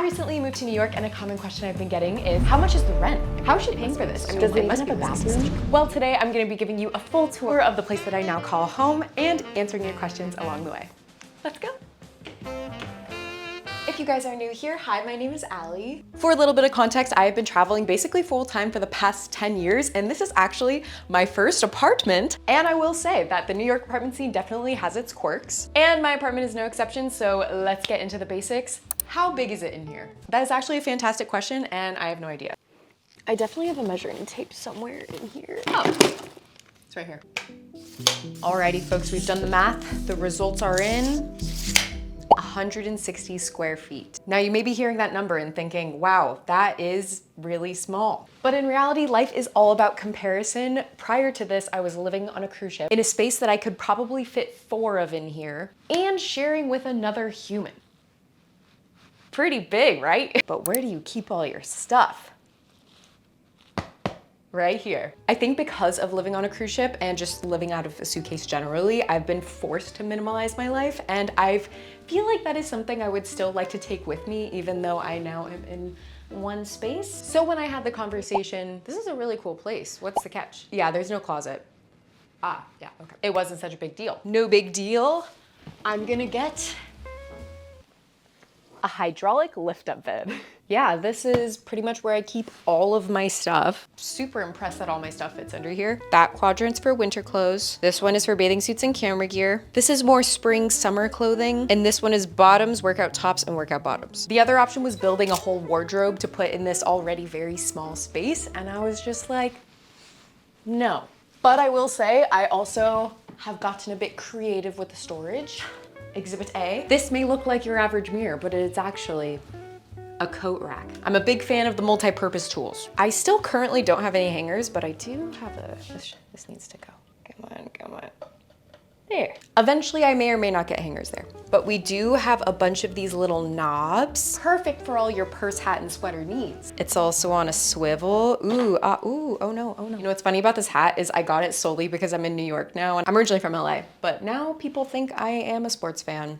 I recently moved to New York and a common question I've been getting is, how much is the rent? How is she paying for this? I mean, Does it must even be have a bathroom? Well, today I'm gonna be giving you a full tour of the place that I now call home and answering your questions along the way. Let's go. If you guys are new here, hi, my name is Allie. For a little bit of context, I have been traveling basically full time for the past 10 years, and this is actually my first apartment. And I will say that the New York apartment scene definitely has its quirks, and my apartment is no exception, so let's get into the basics. How big is it in here? That is actually a fantastic question, and I have no idea. I definitely have a measuring tape somewhere in here. Oh, it's right here. Alrighty, folks, we've done the math. The results are in. 160 square feet. Now you may be hearing that number and thinking, wow, that is really small. But in reality, life is all about comparison. Prior to this, I was living on a cruise ship in a space that I could probably fit 4 of in here and sharing with another human. Pretty big, right? But where do you keep all your stuff? Right here. I think because of living on a cruise ship and just living out of a suitcase generally, I've been forced to minimalize my life, and I feel like that is something I would still like to take with me, even though I now am in one space. So when I had the conversation, this is a really cool place. What's the catch? Yeah, there's no closet. Ah, yeah, okay. It wasn't such a big deal. No big deal. I'm gonna get a hydraulic lift-up bed. Yeah, this is pretty much where I keep all of my stuff. Super impressed that all my stuff fits under here. That quadrant's for winter clothes. This one is for bathing suits and camera gear. This is more spring, summer clothing. And this one is bottoms, workout tops, and workout bottoms. The other option was building a whole wardrobe to put in this already very small space. And I was just like, no. But I will say, I also have gotten a bit creative with the storage. Exhibit A. This may look like your average mirror, but it's actually a coat rack. I'm a big fan of the multi-purpose tools. I still currently don't have any hangers, but I do have this needs to go. Come on. There. Eventually I may or may not get hangers there, but we do have a bunch of these little knobs. Perfect for all your purse, hat, and sweater needs. It's also on a swivel. Ooh, oh no. You know what's funny about this hat is I got it solely because I'm in New York now, and I'm originally from LA, but now people think I am a sports fan.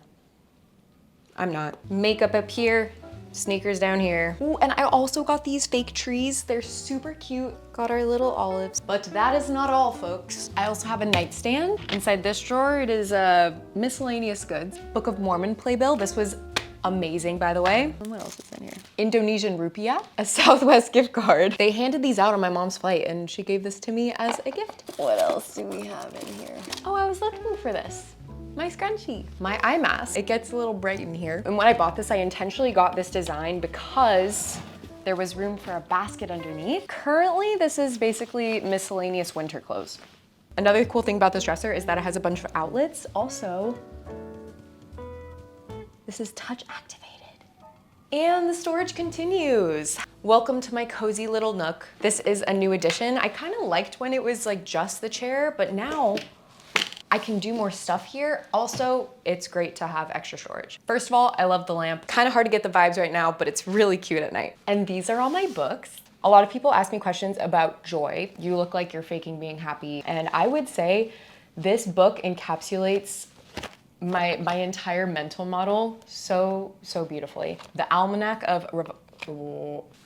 I'm not. Makeup up here. Sneakers down here. Ooh, and I also got these fake trees. They're super cute. Got our little olives. But that is not all, folks. I also have a nightstand. Inside this drawer, it is miscellaneous goods. Book of Mormon playbill. This was amazing, by the way. And what else is in here? Indonesian rupiah, a Southwest gift card. They handed these out on my mom's flight, and she gave this to me as a gift. What else do we have in here? Oh, I was looking for this. My scrunchie, my eye mask. It gets a little bright in here. And when I bought this, I intentionally got this design because there was room for a basket underneath. Currently, this is basically miscellaneous winter clothes. Another cool thing about this dresser is that it has a bunch of outlets. Also, this is touch activated. And the storage continues. Welcome to my cozy little nook. This is a new addition. I kind of liked when it was like just the chair, but now I can do more stuff here. Also, it's great to have extra storage. First of all, I love the lamp. Kind of hard to get the vibes right now, but it's really cute at night. And these are all my books. A lot of people ask me questions about joy. You look like you're faking being happy. And I would say this book encapsulates my entire mental model so beautifully. The Almanac of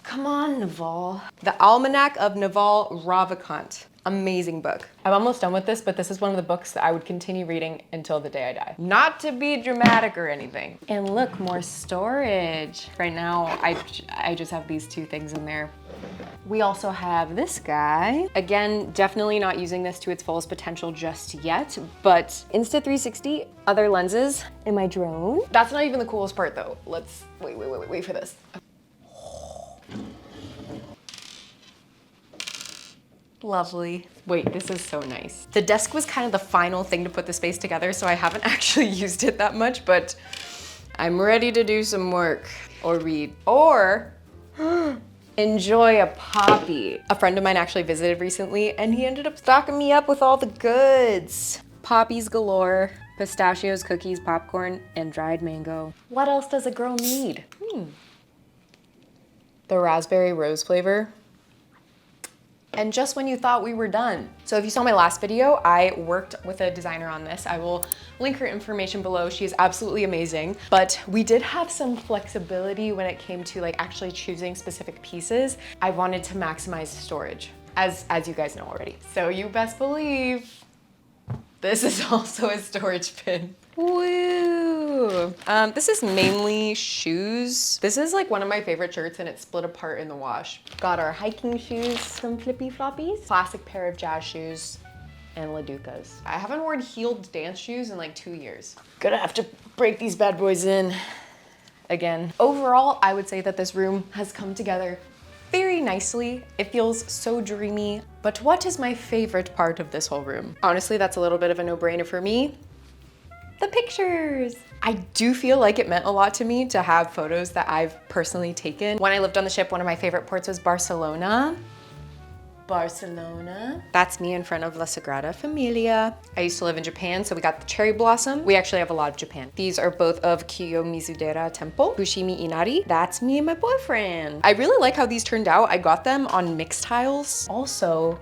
Come on, Naval. The Almanac of Naval Ravikant. Amazing book. I'm almost done with this, but this is one of the books that I would continue reading until the day I die. Not to be dramatic or anything. And look, more storage. Right now, I just have these 2 things in there. We also have this guy. Again, definitely not using this to its fullest potential just yet, but Insta360, other lenses, and my drone. That's not even the coolest part though. Let's, wait for this. Lovely. Wait, this is so nice. The desk was kind of the final thing to put the space together, so I haven't actually used it that much, but I'm ready to do some work or read or enjoy a poppy. A friend of mine actually visited recently and he ended up stocking me up with all the goods. Poppies galore, pistachios, cookies, popcorn, and dried mango. What else does a girl need? The raspberry rose flavor. And just when you thought we were done. So if you saw my last video, I worked with a designer on this. I will link her information below. She is absolutely amazing. But we did have some flexibility when it came to like actually choosing specific pieces. I wanted to maximize storage, as you guys know already. So you best believe this is also a storage bin. Woo! This is mainly shoes. This is like one of my favorite shirts and it's split apart in the wash. Got our hiking shoes, some flippy floppies, classic pair of jazz shoes, and Laducas. I haven't worn heeled dance shoes in like 2 years. Gonna have to break these bad boys in again. Overall, I would say that this room has come together very nicely. It feels so dreamy. But what is my favorite part of this whole room? Honestly, that's a little bit of a no-brainer for me. The pictures. I do feel like it meant a lot to me to have photos that I've personally taken. When I lived on the ship, one of my favorite ports was Barcelona. That's me in front of La Sagrada Familia. I used to live in Japan, so we got the cherry blossom. We actually have a lot of Japan. These are both of Kiyomizudera Temple, Fushimi Inari. That's me and my boyfriend. I really like how these turned out. I got them on mixed tiles. Also,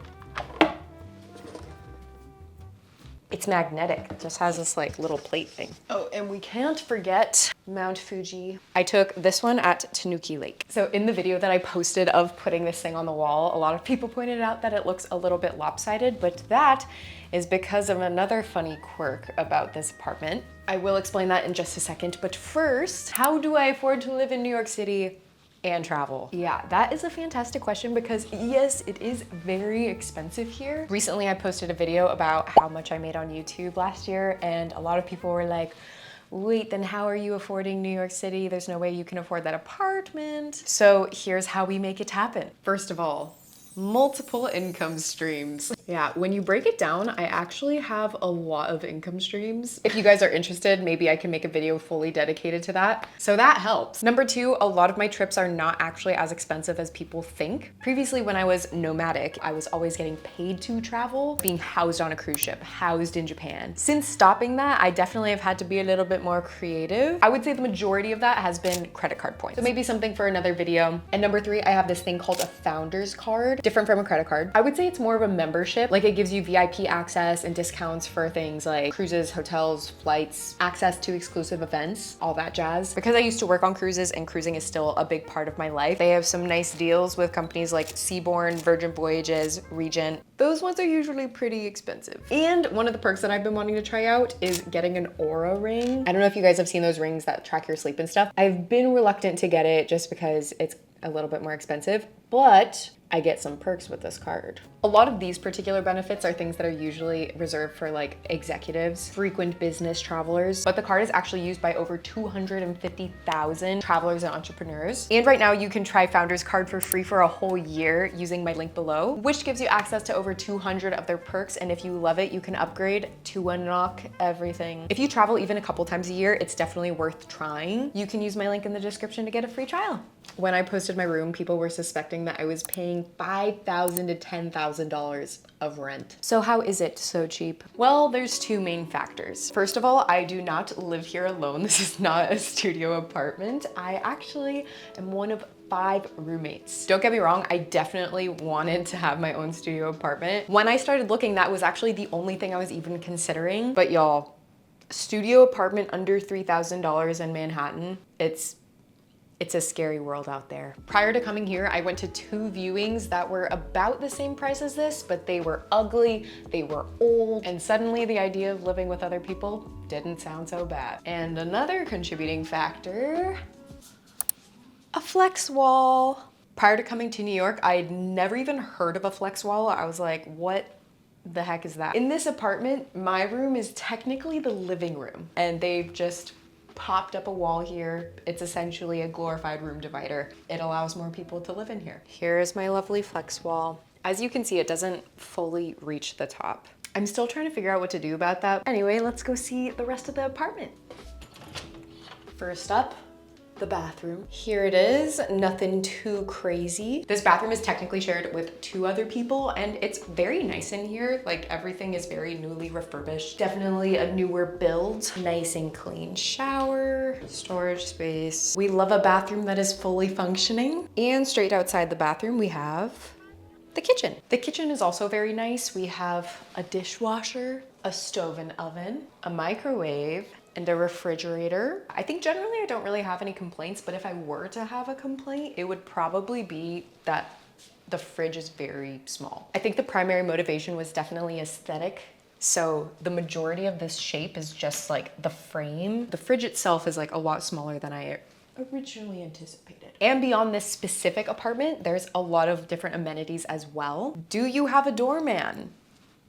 it's magnetic. It just has this like little plate thing. Oh, and we can't forget Mount Fuji. I took this one at Tanuki Lake. So in the video that I posted of putting this thing on the wall, a lot of people pointed out that it looks a little bit lopsided, but that is because of another funny quirk about this apartment. I will explain that in just a second, but first, how do I afford to live in New York City and travel? Yeah, that is a fantastic question because yes, it is very expensive here. Recently, I posted a video about how much I made on YouTube last year and a lot of people were like, wait, then how are you affording New York City? There's no way you can afford that apartment. So here's how we make it happen. First of all, multiple income streams. Yeah, when you break it down, I actually have a lot of income streams. If you guys are interested, maybe I can make a video fully dedicated to that. So that helps. Number two, a lot of my trips are not actually as expensive as people think. Previously, when I was nomadic, I was always getting paid to travel, being housed on a cruise ship, housed in Japan. Since stopping that, I definitely have had to be a little bit more creative. I would say the majority of that has been credit card points. So maybe something for another video. And number three, I have this thing called a founder's card. Different from a credit card. I would say it's more of a membership. Like it gives you VIP access and discounts for things like cruises, hotels, flights, access to exclusive events, all that jazz. Because I used to work on cruises and cruising is still a big part of my life, they have some nice deals with companies like Seabourn, Virgin Voyages, Regent. Those ones are usually pretty expensive. And one of the perks that I've been wanting to try out is getting an Aura ring. I don't know if you guys have seen those rings that track your sleep and stuff. I've been reluctant to get it just because it's a little bit more expensive, but I get some perks with this card. A lot of these particular benefits are things that are usually reserved for like executives, frequent business travelers, but the card is actually used by over 250,000 travelers and entrepreneurs. And right now you can try Founders Card for free for a whole year using my link below, which gives you access to over 200 of their perks. And if you love it, you can upgrade to unlock everything. If you travel even a couple times a year, it's definitely worth trying. You can use my link in the description to get a free trial. When I posted my room, people were suspecting that I was paying $5,000 to $10,000 of rent. So how is it so cheap? Well, there's two main factors. First of all, I do not live here alone. This is not a studio apartment. I actually am one of 5 roommates. Don't get me wrong, I definitely wanted to have my own studio apartment. When I started looking, that was actually the only thing I was even considering. But y'all, studio apartment under $3,000 in Manhattan, it's a scary world out there. Prior to coming here, I went to 2 viewings that were about the same price as this, but they were ugly, they were old, and suddenly the idea of living with other people didn't sound so bad. And another contributing factor, a flex wall. Prior to coming to New York, I had never even heard of a flex wall. I was like, what the heck is that? In this apartment, my room is technically the living room, and they've just popped up a wall here. It's essentially a glorified room divider. It allows more people to live in here. Here is my lovely flex wall. As you can see, it doesn't fully reach the top. I'm still trying to figure out what to do about that. Anyway, let's go see the rest of the apartment. First up, the bathroom. Here it is, nothing too crazy. This bathroom is technically shared with 2 other people and it's very nice in here. Like everything is very newly refurbished. Definitely a newer build. Nice and clean shower, storage space. We love a bathroom that is fully functioning. And straight outside the bathroom, we have the kitchen. The kitchen is also very nice. We have a dishwasher, a stove and oven, a microwave, and a refrigerator. I think generally I don't really have any complaints, but if I were to have a complaint, it would probably be that the fridge is very small. I think the primary motivation was definitely aesthetic. So the majority of this shape is just like the frame. The fridge itself is like a lot smaller than I originally anticipated. And beyond this specific apartment, there's a lot of different amenities as well. Do you have a doorman?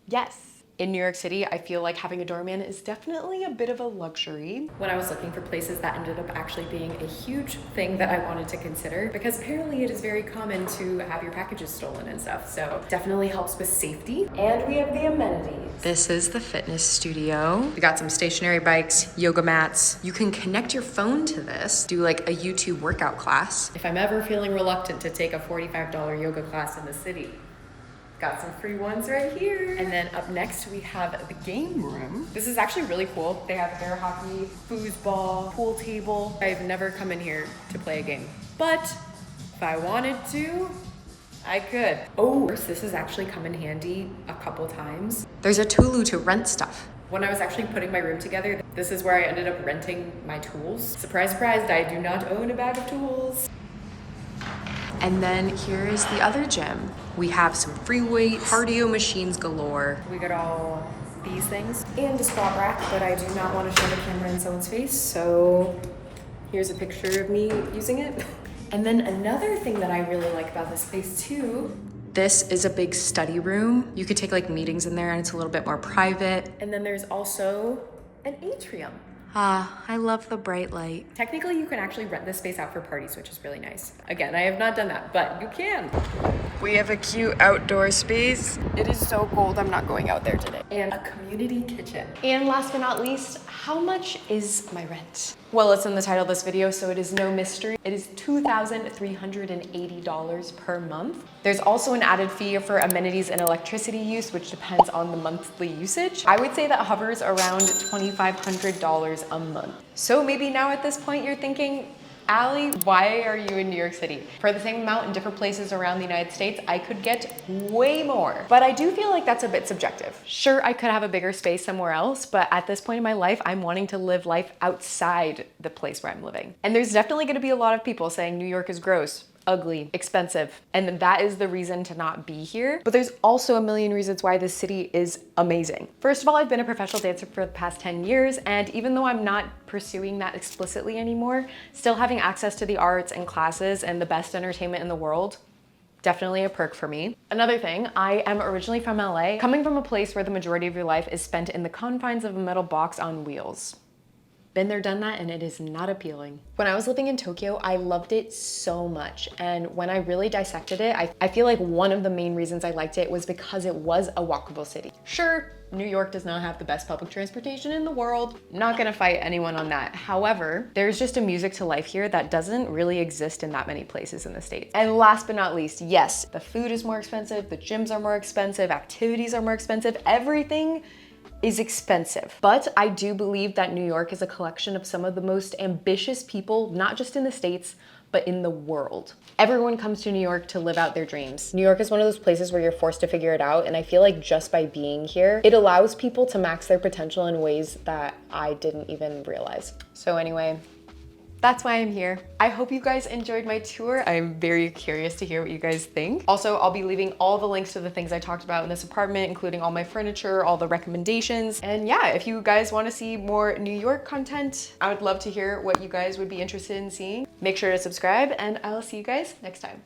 Yes. In New York City, I feel like having a doorman is definitely a bit of a luxury. When I was looking for places, that ended up actually being a huge thing that I wanted to consider, because apparently it is very common to have your packages stolen and stuff. So definitely helps with safety. And we have the amenities. This is the fitness studio. We got some stationary bikes, yoga mats. You can connect your phone to this, do like a YouTube workout class. If I'm ever feeling reluctant to take a $45 yoga class in the city, got some free ones right here. And then up next we have the game room. This is actually really cool. They have air hockey, foosball, pool table. I've never come in here to play a game, but if I wanted to, I could. Oh, this has actually come in handy a couple times. There's a Tulu to rent stuff. When I was actually putting my room together, this is where I ended up renting my tools. Surprise, surprise, I do not own a bag of tools. And then here is the other gym. We have some free weights, cardio machines galore. We got all these things and a squat rack, but I do not want to show the camera in someone's face, so here's a picture of me using it. And then another thing that I really like about this place too, this is a big study room. You could take like meetings in there and it's a little bit more private. And then there's also an atrium. Ah, I love the bright light. Technically, you can actually rent this space out for parties, which is really nice. Again, I have not done that, but you can. We have a cute outdoor space. It is so cold, I'm not going out there today. And a community kitchen. And last but not least, how much is my rent? Well, it's in the title of this video, so it is no mystery. It is $2,380 per month. There's also an added fee for amenities and electricity use, which depends on the monthly usage. I would say that hovers around $2,500 a month. So maybe now at this point you're thinking, Allie, why are you in New York City? For the same amount in different places around the United States, I could get way more. But I do feel like that's a bit subjective. Sure, I could have a bigger space somewhere else, but at this point in my life, I'm wanting to live life outside the place where I'm living. And there's definitely gonna be a lot of people saying New York is gross, ugly, expensive, and that is the reason to not be here. But there's also a million reasons why this city is amazing. First of all, I've been a professional dancer for the past 10 years, and even though I'm not pursuing that explicitly anymore, still having access to the arts and classes and the best entertainment in the world, definitely a perk for me. Another thing, I am originally from LA, coming from a place where the majority of your life is spent in the confines of a metal box on wheels. Been there, done that, and it is not appealing. When I was living in Tokyo, I loved it so much. And when I really dissected it, I feel like one of the main reasons I liked it was because it was a walkable city. Sure, New York does not have the best public transportation in the world. Not gonna fight anyone on that. However, there's just a music to life here that doesn't really exist in that many places in the States. And last but not least, yes, the food is more expensive, the gyms are more expensive, activities are more expensive, everything is expensive. But I do believe that New York is a collection of some of the most ambitious people, not just in the States, but in the world. Everyone comes to New York to live out their dreams. New York is one of those places where you're forced to figure it out, and I feel like just by being here, it allows people to max their potential in ways that I didn't even realize. So anyway, that's why I'm here. I hope you guys enjoyed my tour. I'm very curious to hear what you guys think. Also, I'll be leaving all the links to the things I talked about in this apartment, including all my furniture, all the recommendations. And yeah, if you guys want to see more New York content, I would love to hear what you guys would be interested in seeing. Make sure to subscribe, and I'll see you guys next time.